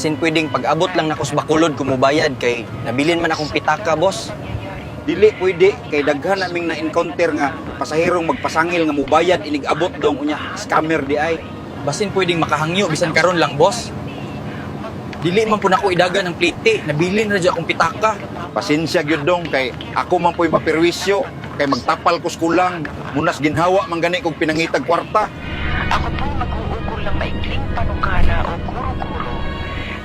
Basin pwedeng pag-abot lang na ko sa Bacolod kumubayad kay nabilin man akong pitaka, boss. Dili pwede kay daghan naming na-encounter nga pasahirong magpasangil nga mubayad inig abot dong unya scammer di ay. Basin pwedeng makahangyo bisan karon lang, boss. Dili man po na ko idagan ng plite, nabilin na dyan akong pitaka. Pasensya gyud dong kay ako man po'y maperwisyo kay magtapal ko skulang munas ginhawa man gani kog pinangitag kwarta. Ako po mag-uukol ng maikling panukala o guro-guro.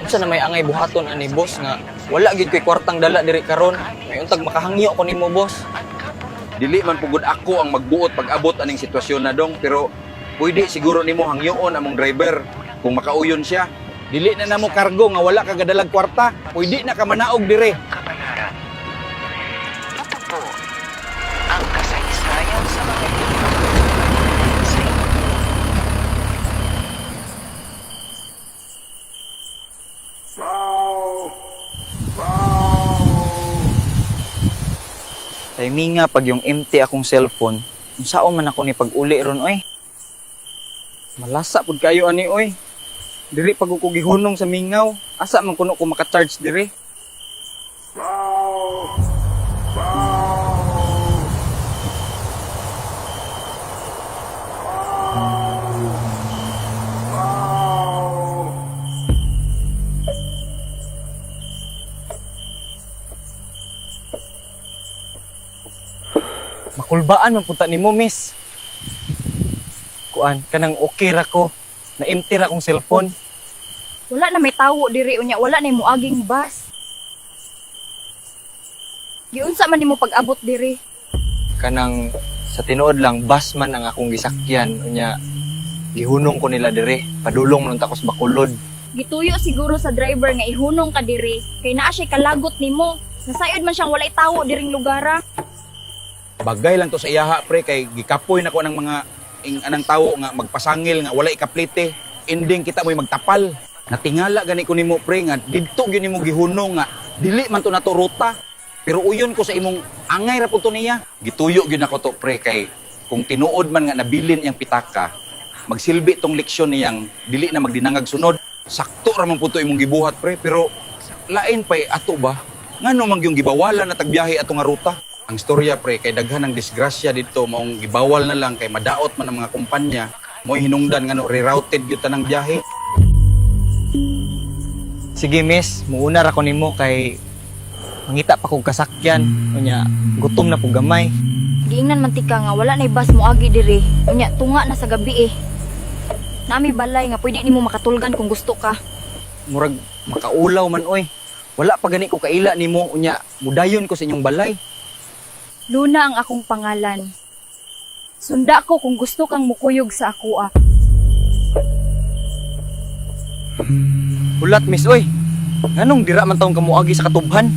Unsa na may angay buhaton ani boss nga wala gid ko'y kwartang dala diri karon. May untag makahangyo ko nimo, boss. Dili man pugod ako ang magbuot pag-abot aning sitwasyon na dong pero pwede siguro nimo hangyoon among driver kung makauyon siya. Dili na namo kargo nga wala ka gadalag kwarta, pwede na ka manaog dire. Kapalaran. Ito po ang kasaysayan sa mga ito. Sa inyo. Timing nga pag yung empty akong cellphone, unsaon man ako ni pag-uli ron oy. Malasa pud kayo ani oy. Dili pag ko gihunong sa mingaw, asa man kuno ko maka-charge dire. Makulbaan man punta nimo, miss. Kuan kanang okay ra ko. Na-empty ra kong cellphone. Wala na may tawo diri unya, wala na muaging bus. Giunsa man nimo pag-abot diri? Kanang sa tinuod lang bus man ang akong gisakyan unya gihunong ko nila dire padulong nun ta ko sa Bacolod. Gituyo siguro sa driver nga ihunong ka diri kay naa siya kalagot nimo. Nasayod man siyang walay tawo diring lugara. Bagay lang to sa iyaha pre kay gikapoy na ko ng mga anang tawo nga magpasangil nga wala ikaplite. Ending kita mo'y magtapal. Natingala gani ko nimo pre nga didto gyud nimo gihunong nga dili man to nato ruta. Pero uyon ko sa imong angay ra pud to niya. Gituyo gyud nako to pre kay kung tinuod man nga nabilin iyang pitaka, magsilbi tong leksyon niyang dili na magdinangag sunod. Sakto ra man pud to imong gibuhat pre pero lain pay ato ba? Ngano man gyung gibawalan na tagbiyahe ato nga ruta? Ang storya pre kay daghan ng disgrasya dito maong gibawal na lang kay madaot man ang mga kumpanya mo hinungdan ngano rerouted gyud tanang biyahe. Sige miss, muuna ra ko nimo kay mangita pa kog kasakyan unya gutom na pug gamay. Giingnan man tika nga wala na bus moagi diri. Unya tunga na sa gabi eh. Nami balay nga pwede nimo makatulgan kung gusto ka. Murag makaulaw man oy. Wala pa gani ko kaila nimo unya mudayon ko sa inyong balay. Luna ang akong pangalan. Sunda ko kung gusto kang mukuyog sa ako ah. Hulat miss oy. Nganong dira man taong kamuagi sa katubhan?